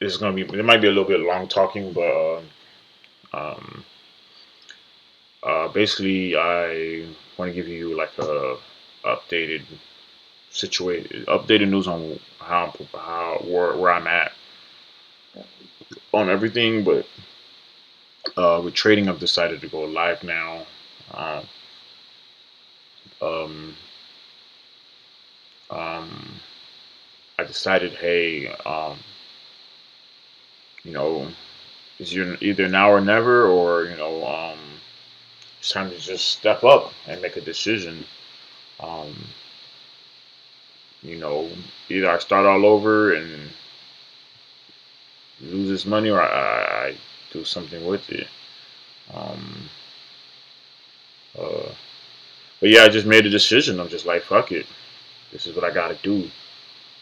it's gonna be, it might be a little bit long talking, but um, basically, I want to give you like a updated updated news on how where I'm at on everything. But with trading, I've decided to go live now. Uh, um, um, I decided, hey, you know, it's either now or never, or it's time to just step up and make a decision. Um, you know, either I start all over and lose this money, or I do something with it. Um, uh, but yeah, I just made a decision. I'm just like, fuck it. This is what I got to do.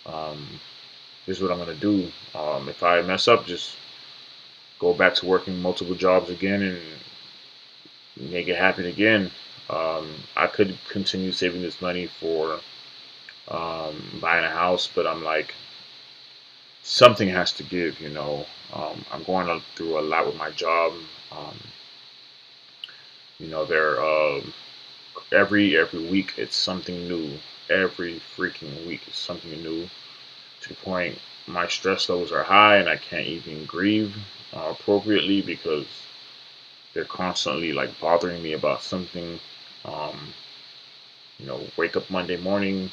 Um, this is what I'm gonna do. If I mess up, just go back to working multiple jobs again and make it happen again. I could continue saving this money for buying a house, but I'm like, something has to give. I'm going through a lot with my job. Um, they're every week it's something new. Every freaking week it's something new. To the point my stress levels are high and I can't even grieve appropriately because they're constantly like bothering me about something. Um, wake up Monday morning,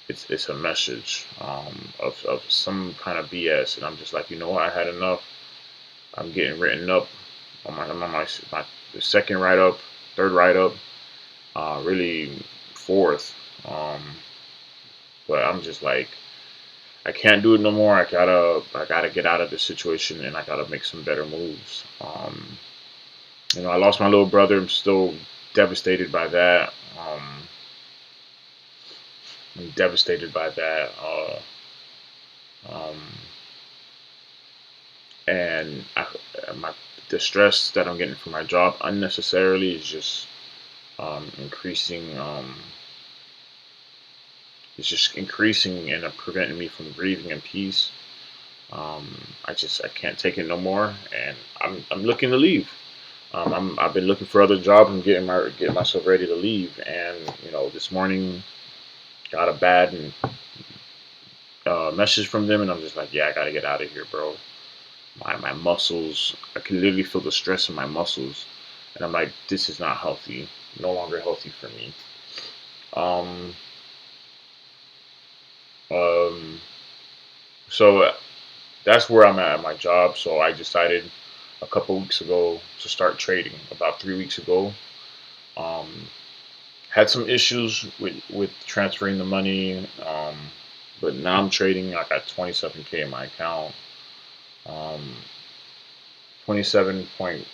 it's a message of some kind of BS, and I'm just like, you know what, I had enough. I'm getting written up on my the second write up, third write up, really fourth. Um, but I'm just like, I can't do it no more. I gotta get out of this situation, and I gotta make some better moves. I lost my little brother. I'm still devastated by that. I'm devastated by that. Um, and my the stress that I'm getting from my job unnecessarily is just increasing. It's just increasing and preventing me from breathing in peace. I can't take it no more, and I'm looking to leave. I've been looking for other jobs and getting myself ready to leave. And this morning got a bad message from them, and I'm just like, yeah, I gotta get out of here, bro. My muscles, I can literally feel the stress in my muscles, and I'm like, this is not healthy. No longer healthy for me. Um, um, so that's where I'm at my job. So I decided a couple weeks ago to start trading. About 3 weeks ago, um, had some issues with transferring the money, but now I'm trading. I got 27K in my account, um, 27 point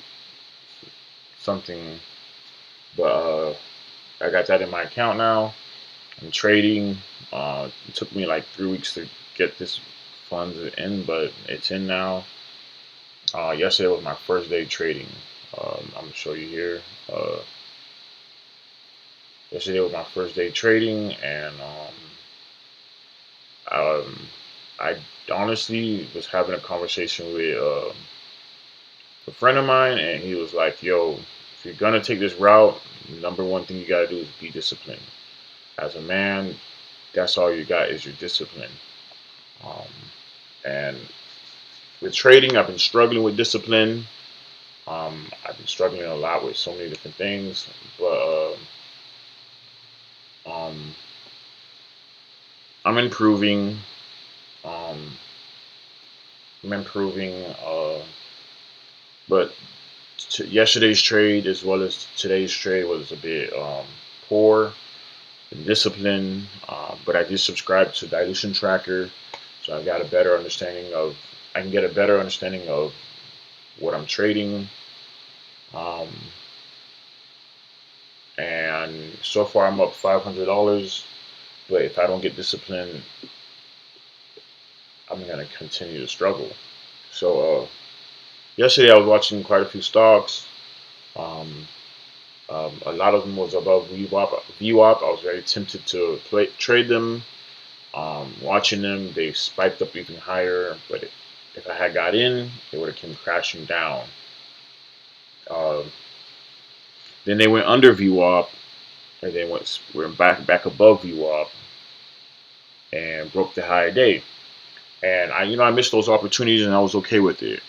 something, but I got that in my account now. I'm trading. It took me like 3 weeks to get this funds in, but it's in now. Yesterday was my first day trading. I'm gonna show you here. Yesterday was my first day trading, and I honestly was having a conversation with a friend of mine, and he was like, "Yo, if you're gonna take this route, number one thing you gotta do is be disciplined. As a man, that's all you got is your discipline." Um, and with trading, I've been struggling with discipline. I've been struggling a lot with so many different things, but um, I'm improving. Um, I'm improving. But yesterday's trade as well as today's trade was a bit poor in discipline. But I did subscribe to dilution tracker, so I got a better understanding of. I can get a better understanding of what I'm trading. Um, and so far I'm up $500. But if I don't get discipline, I'm gonna continue to struggle. So yesterday I was watching quite a few stocks. Um, a lot of them was above VWAP. VWAP. I was very tempted to trade them. Watching them, they spiked up even higher, but if I had got in, it would have came crashing down. Um, then they went under VWAP, and then went back above VWAP and broke the high day. And I missed those opportunities, and I was okay with it.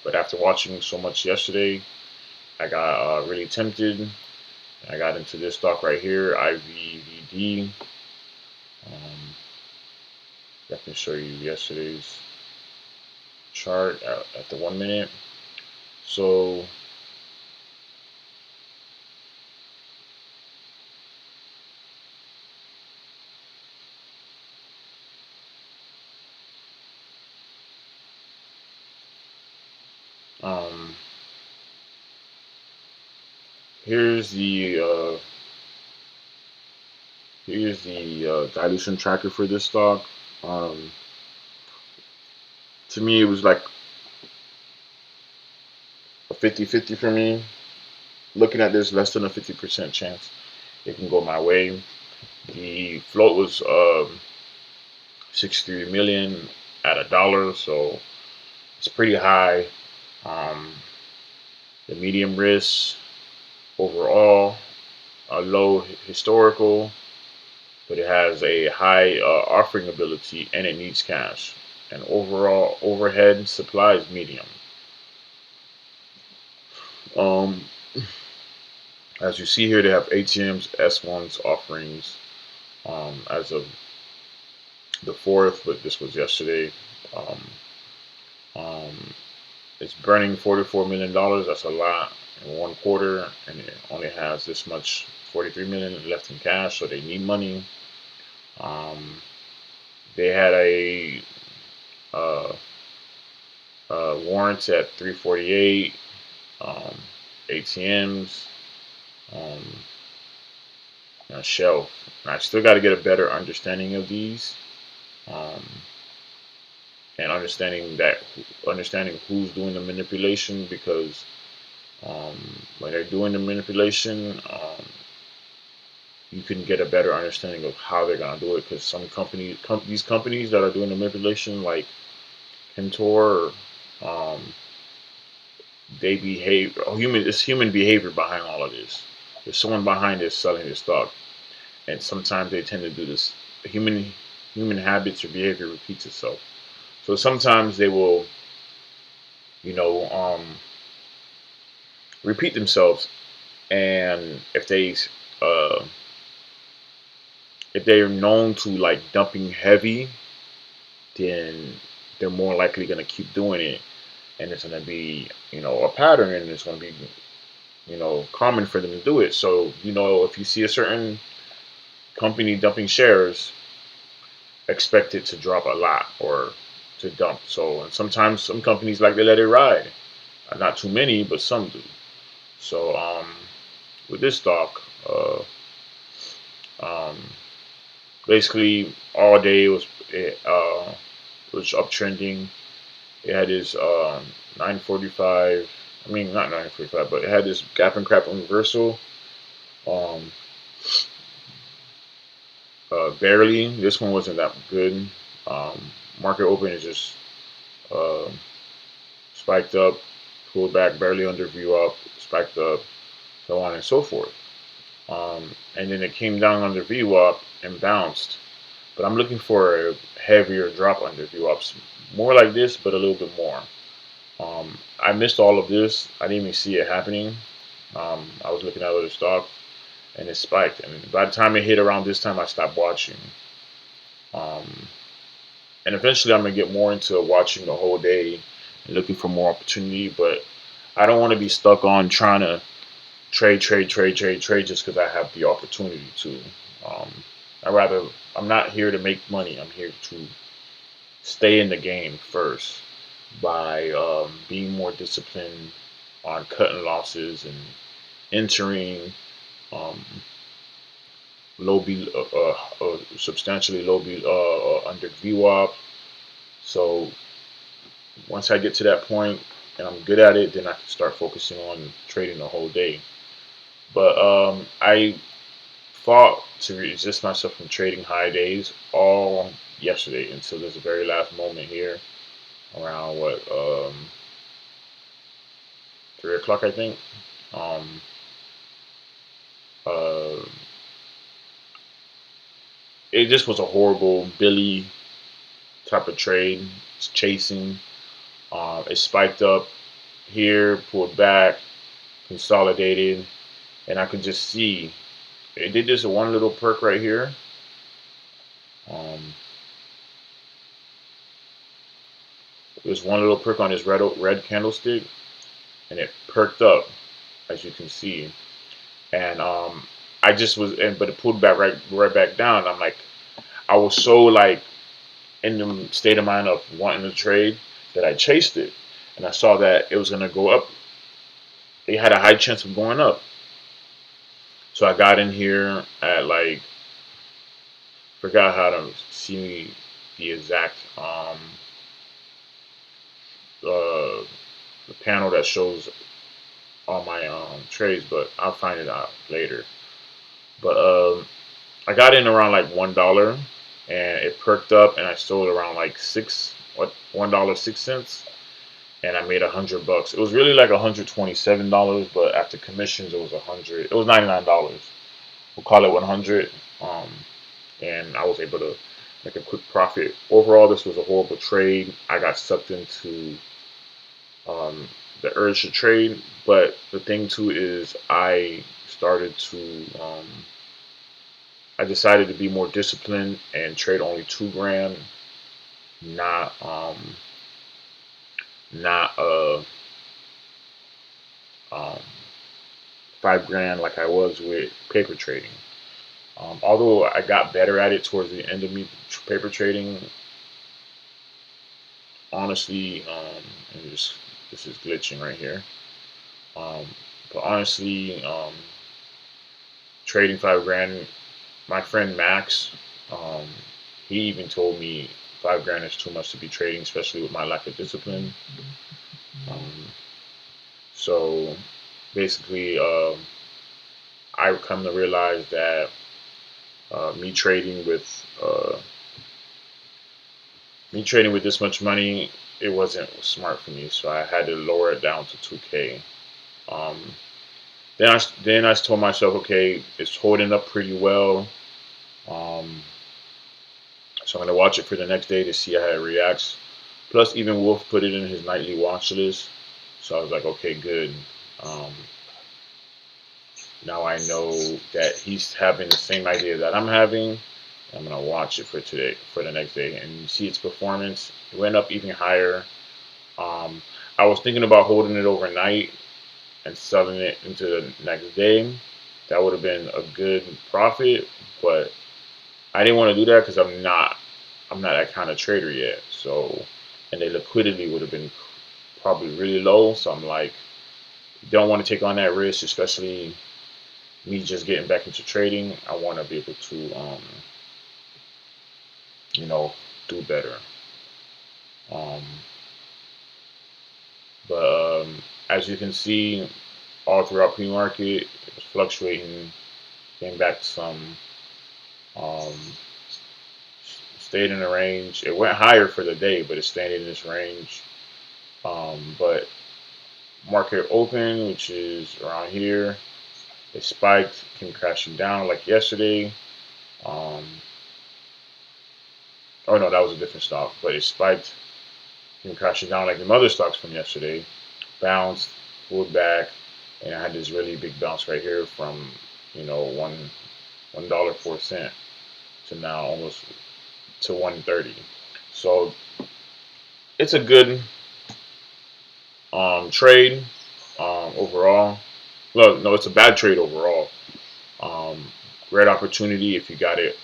But after watching so much yesterday, I got really tempted. I got into this stock right here, IVVD. Um, I can show you yesterday's chart at the 1 minute. So um, here's the dilution tracker for this stock. Um, to me, it was like a 50-50 for me. Looking at this, less than a 50% chance it can go my way. The float was 63 million at $1, so it's pretty high. Um, the medium risk overall, a low historical, but it has a high offering ability and it needs cash. And overall overhead supply is medium. Um, as you see here, they have ATMs, S1s offerings as of the 4th, but this was yesterday. Um, um, it's burning $44 million. That's a lot in 1 quarter, and it only has this much 43 million left in cash, so they need money. Um, they had a uh, warrants at 348, ATMs, um, and a shelf. And I still got to get a better understanding of these, um, and understanding who's doing the manipulation, because when they're doing the manipulation, you can get a better understanding of how they're gonna do it. Because these companies that are doing the manipulation, like Kentor, um, they behave. It's human behavior behind all of this. There's someone behind this selling this stock, and sometimes they tend to do this. Human human habits or behavior repeats itself. So sometimes they will, you know, repeat themselves, and uh, if they're known to like dumping heavy, then they're more likely going to keep doing it, and it's going to be a pattern, and it's going to be common for them to do it. So if you see a certain company dumping shares, expect it to drop a lot or to dump. So, and sometimes some companies like to let it ride. Not too many, but some do. So with this stock, um, basically all day it was uptrending. It had this 945. I mean, not 945, but it had this gap and crap reversal. Um, barely. This one wasn't that good. Market open is just uh, spiked up, pulled back barely under view up, spiked up, so on and so forth. And then it came down under VWAP and bounced. But I'm looking for a heavier drop under VWAPs, more like this, but a little bit more. I missed all of this. I didn't even see it happening. I was looking at other stock, and it spiked. And by the time it hit around this time, I stopped watching. Um, and eventually, I'm gonna get more into watching the whole day and looking for more opportunity. But I don't want to be stuck on trying to trade just because I have the opportunity to. Um, I'm not here to make money. I'm here to stay in the game first by being more disciplined on cutting losses and entering um, substantially low under VWAP. So once I get to that point and I'm good at it, then I can start focusing on trading the whole day. But I fought to resist myself from trading high days all yesterday until this very last moment here. around what 3 o'clock, I think. Um, uh, it just was a horrible Billy type of trade. It's chasing. It spiked up here, pulled back, consolidated, and I could just see it did this one little perk right here. Um, There's one little perk on this red candlestick, and it perked up, as you can see. And I just was, but it pulled back right back down. I'm like, I was so like in the state of mind of wanting to trade that I chased it, and I saw that it was gonna go up. It had a high chance of going up, so I got in here at like forgot how to see the exact uh, the panel that shows all my trades, but I'll find it out later. But I got in around like $1, and it perked up, and I sold around like $1.06, and I made $100. It was really like $127, but after commissions, it was 100. It was $99. We'll call it 100. Um, and I was able to make a quick profit. Overall, this was a horrible trade. I got sucked into um, the urge to trade, but the thing too is I started to I decided to be more disciplined and trade only 2 grand, not not 5 grand like I was with paper trading. Although I got better at it towards the end of me paper trading, honestly, and this is glitching right here. Um, but honestly, trading 5 grand, my friend Max, um, he even told me 5 grand is too much to be trading, especially with my lack of discipline. Um, so basically, I come to realize that me trading with this much money, it wasn't smart for me. So I had to lower it down to 2K. Um, then I told myself, okay, it's holding up pretty well. Um, so I'm gonna watch it for the next day to see how it reacts. Plus, even Wolf put it in his nightly watch list, so I was like, okay, good. Um, Now I know that he's having the same idea that I'm having. I'm gonna watch it for today, for the next day, and you see its performance. It went up even higher. Um, I was thinking about holding it overnight and selling it into the next day. That would have been a good profit, but I didn't want to do that because I'm not that kind of trader yet. So, and the liquidity would have been probably really low. So I'm like, don't want to take on that risk, especially me just getting back into trading. I want to be able to, you know, do better. Um, but as you can see, all throughout pre-market, it was fluctuating, came back to some, um, stayed in the range. It went higher for the day, but it stayed in this range. But market open, which is around here, it spiked, came crashing down like yesterday. Um, oh no, that was a different stock, but it spiked, came crashing down like the other stocks from yesterday. Bounced, pulled back, and I had this really big bounce right here from $1.04 to now almost to 130. So it's a good trade overall. Well, no, it's a bad trade overall. Um, Great opportunity if you got it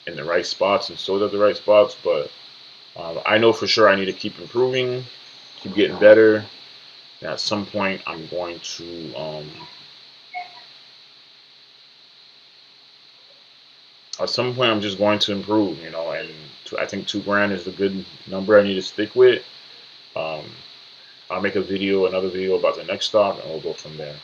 in the right spots and sold at the right spots, but I know for sure I need to keep improving, keep getting better. And at some point, I'm going to at some point I'm just going to improve, and I think 2 grand is a good number I need to stick with. Um, I'll make another video about the next stock, and we'll go from there.